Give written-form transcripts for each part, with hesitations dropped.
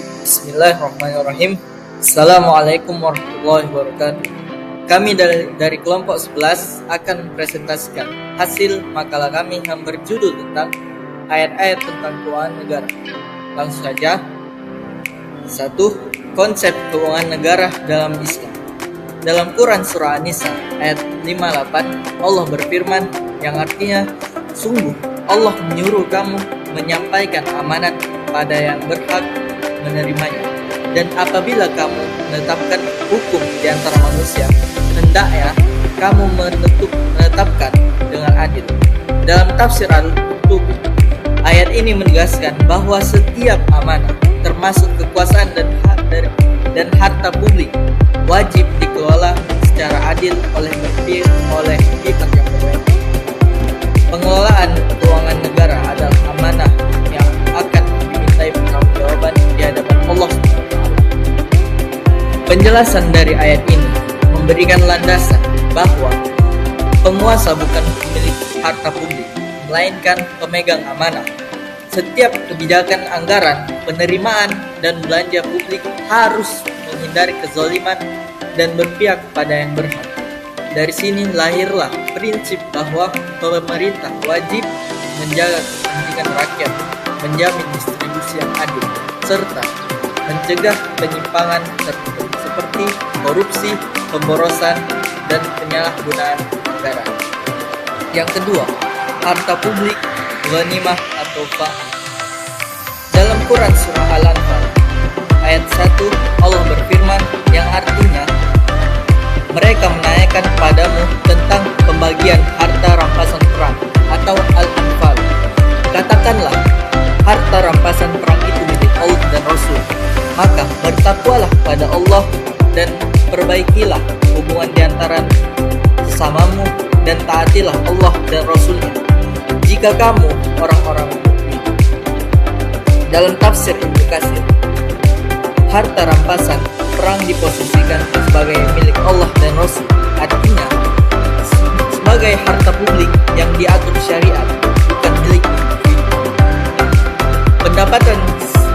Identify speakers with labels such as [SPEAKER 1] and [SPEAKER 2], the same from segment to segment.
[SPEAKER 1] Bismillahirrahmanirrahim. Assalamualaikum warahmatullahi wabarakatuh. Kami dari kelompok 11 akan mempresentasikan hasil makalah kami yang berjudul tentang ayat-ayat tentang keuangan negara. Langsung saja. 1. Konsep keuangan negara dalam Islam. Dalam Quran Surah An-Nisa ayat 58, Allah berfirman yang artinya, sungguh Allah menyuruh kamu menyampaikan amanat pada yang berhak menerimanya. Dan apabila kamu menetapkan hukum di antara manusia, hendaknya kamu menetapkan dengan adil. Dalam tafsir Al-Qurtubi, ayat ini menegaskan bahwa setiap amanah, termasuk kekuasaan dan harta publik, wajib dikelola secara adil oleh pihak yang berwenang. Pengelolaan keuangan negara adalah amanah yang akan dimintai pertanggungjawaban di hadapan Allah SWT. Penjelasan dari ayat ini memberikan landasan bahwa penguasa bukan pemilik harta publik, melainkan pemegang amanah. Setiap kebijakan anggaran, penerimaan, dan belanja publik harus menghindari kezaliman dan berpihak pada yang berhak. Dari sini lahirlah prinsip bahwa pemerintah wajib menjaga kepentingan rakyat, menjamin distribusi yang adil, serta mencegah penyimpangan seperti korupsi, pemborosan, dan penyalahgunaan anggaran. Yang kedua, harta publik, ghanimah atau fa'ah. Dalam Quran Surah Al-Anfal ayat 1, Allah berfirman yang artinya, mereka menanyakan padamu tentang pembagian harta rampasan perang atau Al-Anfal. Katakanlah, harta rampasan perang itu milik Allah dan Rasul. Maka bertakwalah pada Allah dan perbaikilah hubungan di antara sesamamu dan taatilah Allah dan Rasulnya jika kamu orang-orang mukmin. Dalam tafsir Ibnu Katsir, harta rampasan perang diposisikan sebagai milik Allah dan Rasul, artinya sebagai harta publik yang diatur syariat, bukan milik individu. Pendapatan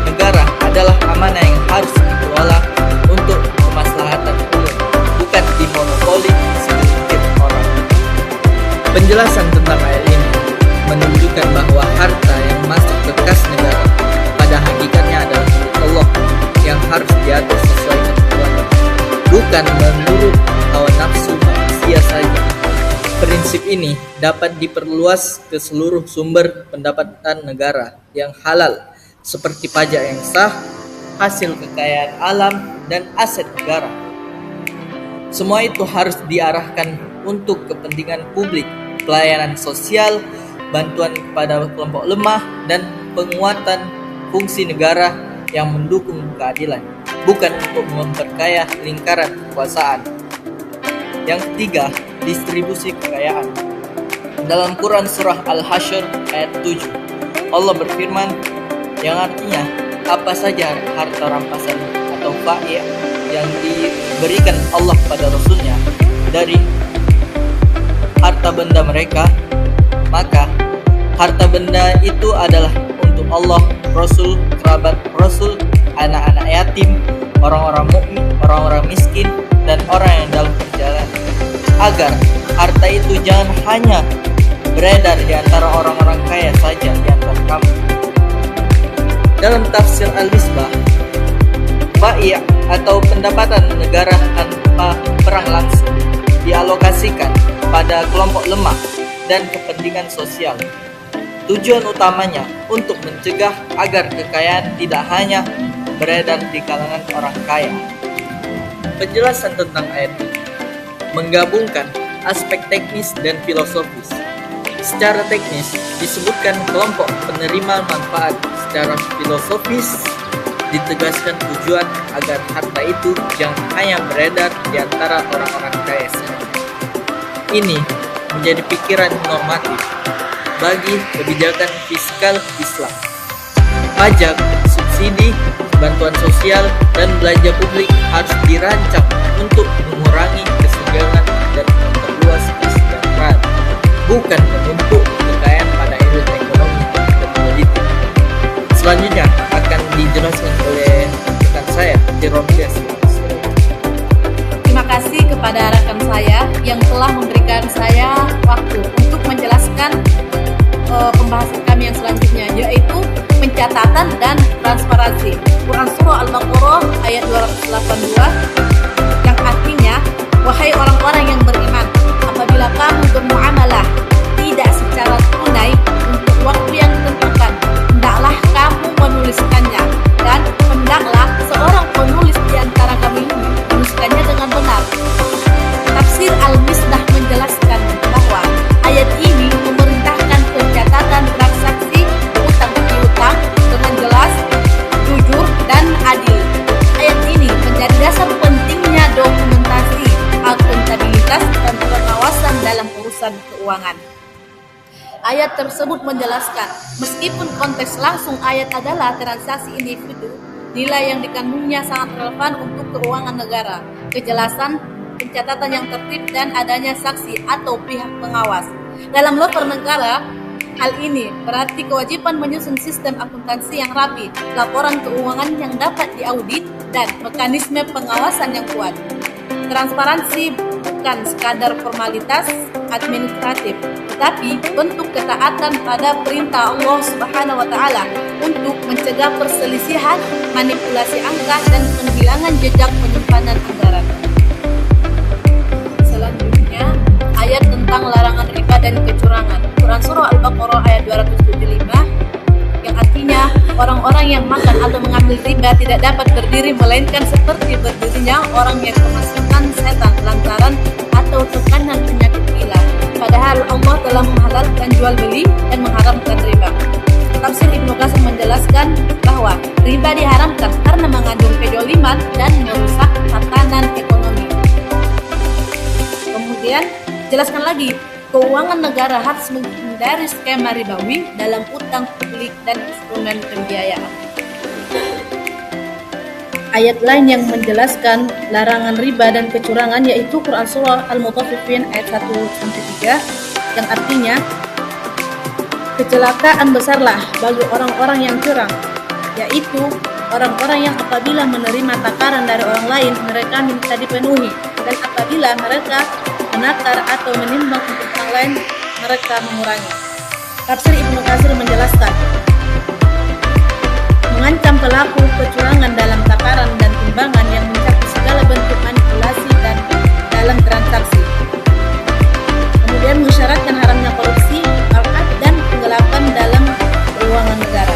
[SPEAKER 1] negara adalah amanah yang harus dikelola untuk kemaslahatan umum, bukan dimonopoli segelintir orang. Penjelasan tentang ayat ini menunjukkan bahwa harta yang masuk ke kas negara pada hakikatnya adalah milik Allah yang harus diatur sesuai ketentuannya, bukan menurut hawa nafsu manusia saja. Prinsip ini dapat diperluas ke seluruh sumber pendapatan negara yang halal, seperti pajak yang sah, hasil kekayaan alam, dan aset negara. Semua itu harus diarahkan untuk kepentingan publik, pelayanan sosial, bantuan kepada kelompok lemah, dan penguatan fungsi negara yang mendukung keadilan, bukan untuk memperkaya lingkaran kekuasaan. Yang ketiga, distribusi kekayaan. Dalam Quran Surah Al-Hasyr ayat 7, Allah berfirman yang artinya, apa saja harta rampasan atau fa'ih yang diberikan Allah pada Rasulnya dari harta benda mereka, maka harta benda itu adalah untuk Allah, Rasul, kerabat Rasul, anak-anak yatim, orang-orang mukmin, orang-orang miskin, dan orang yang dalam perjalanan, agar harta itu jangan hanya beredar di antara orang-orang kaya saja di antara kamu. Dalam tafsir Al-Misbah, fa'ih atau pendapatan negara tanpa perang langsung dialokasikan pada kelompok lemah dan kepentingan sosial. Tujuan utamanya untuk mencegah agar kekayaan tidak hanya beredar di kalangan orang kaya. Penjelasan tentang ayat ini menggabungkan aspek teknis dan filosofis. Secara teknis disebutkan kelompok penerima manfaat, secara filosofis ditegaskan tujuan agar harta itu jangan hanya beredar di antara orang-orang kaya saja. Ini menjadi pikiran normatif bagi kebijakan fiskal Islam. Pajak, subsidi, bantuan sosial, dan belanja publik harus dirancang untuk mengurangi kesenjangan dan memperluas kesejahteraan, bukan menumpuk kekayaan pada elit ekonomi dan politik. Selanjutnya akan dijelaskan oleh dirogasi.
[SPEAKER 2] Terima kasih kepada rekan saya yang telah memberikan saya waktu untuk menjelaskan pembahasan kami yang selanjutnya, yaitu pencatatan dan transparansi. Quran Surah Al-Baqarah ayat 282 yang artinya, wahai orang-orang yang beriman, apabila kamu bermuamalah tidak secara tunai untuk waktu yang ditentukan, hendaklah kamu menuliskannya, dan hendaklah seorang penulis di antara kamu ini menuliskannya dengan benar. Tafsir Al-Misdah menjelaskan bahwa ayat ini memerintahkan pencatatan transaksi utang piutang dengan jelas, jujur, dan adil. Ayat ini menjadi dasar pentingnya dokumentasi, akuntabilitas, dan pengawasan dalam urusan keuangan. Ayat tersebut menjelaskan, meskipun konteks langsung ayat adalah transaksi individu, nilai yang dikandungnya sangat relevan untuk keuangan negara, kejelasan, pencatatan yang tertib, dan adanya saksi atau pihak pengawas. Dalam level negara, hal ini berarti kewajiban menyusun sistem akuntansi yang rapi, laporan keuangan yang dapat diaudit, dan mekanisme pengawasan yang kuat. Transparansi bukan sekadar formalitas administratif, tetapi bentuk ketaatan pada perintah Allah Subhanahu wa Ta'ala untuk mencegah perselisihan, manipulasi angka, dan penghilangan jejak penyimpanan anggaran. Selanjutnya, ayat tentang larangan riba dan kecurangan. Quran Surah Al-Baqarah ayat 275 yang artinya, orang-orang yang makan atau mengambil riba tidak dapat berdiri melainkan seperti berdirinya orang yang kemasukan setan lantaran atau tekanan penyakit gila. Padahal Allah telah menghalalkan jual beli dan mengharamkan riba. Tafsir Ibnu Katsir menjelaskan bahwa riba diharamkan karena mengandung kezaliman dan merusak tatanan ekonomi. Kemudian jelaskan lagi, keuangan negara harus menghindari skema ribawi dalam utang publik dan instrumen pembiayaan. Ayat lain yang menjelaskan larangan riba dan kecurangan yaitu Quran Surah Al-Mutaffifin ayat 1-3 yang artinya, kecelakaan besarlah bagi orang-orang yang curang, yaitu orang-orang yang apabila menerima takaran dari orang lain mereka minta dipenuhi, dan apabila mereka menakar atau menimbang untuk orang lain mereka mengurangi. Tafsir Ibnu Katsir menjelaskan, mengancam pelaku kecurangan dalam takaran dan timbangan yang mencakup segala bentuk manipulasi dan dalam transaksi. Kemudian mensyaratkan haramnya korupsi, malak, dan penggelapan dalam keuangan negara.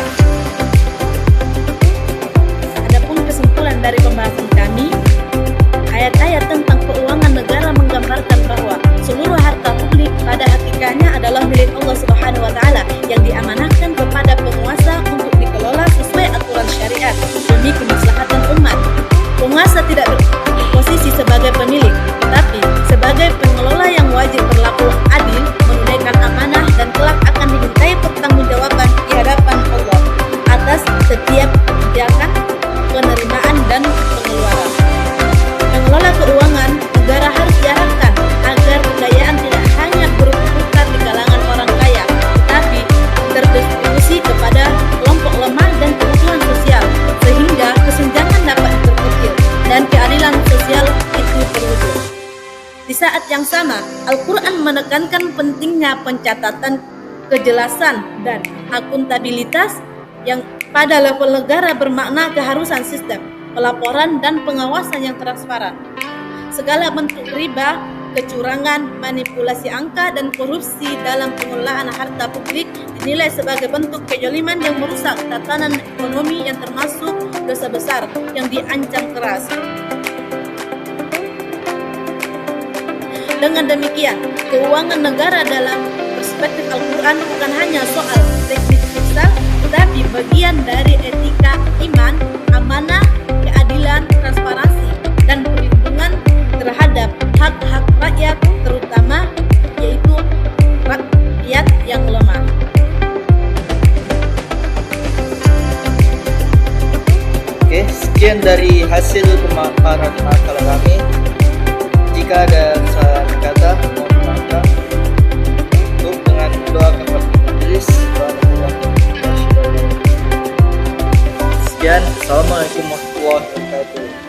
[SPEAKER 2] Adapun kesimpulan dari pembahasan kami, ayat-ayat tentang keuangan negara menggambarkan bahwa seluruh harta publik pada hakikatnya adalah milik Allah Subhanahu wa Ta'ala yang diamanahkan kepada penguasa untuk dikelola sesuai aturan syariat demi kemaslahatan umat. Penguasa tidak berposisi sebagai pemilik, tetapi sebagai pengelola yang wajib berlaku adil, menunaikan amanah, dan kelak akan dimintai pertanggungjawaban di hadapan Allah atas setiap kebijakan, penerimaan, dan pengeluaran. Pengelola keuangan negara harus diarahkan agar kekayaan tidak hanya berputar di kalangan orang kaya, tetapi terdistribusi kepada kelompok lemah dan kebutuhan sosial, sehingga kesenjangan dapat terkecil dan keadilan sosial itu terwujud. Di saat yang sama, Al-Quran menekankan pentingnya pencatatan, kejelasan, dan akuntabilitas yang pada level negara bermakna keharusan sistem pelaporan dan pengawasan yang transparan. Segala bentuk riba, kecurangan, manipulasi angka, dan korupsi dalam pengelolaan harta publik dinilai sebagai bentuk kezaliman yang merusak tatanan ekonomi yang termasuk dosa besar yang diancam keras. Dengan demikian, keuangan negara dalam perspektif Al-Quran bukan hanya soal teknik fiskal, tetapi bagian dari etika iman, amanah, keadilan, transparansi, dan perlindungan terhadap hak-hak rakyat, terutama yaitu rakyat yang lemah.
[SPEAKER 1] Oke, sekian dari hasil pemaparan makalah kami. Jika ada salah kata, mohon maaf. Tutup dengan doa kepada majelis. Sekian, Assalamualaikum warahmatullahi wabarakatuh.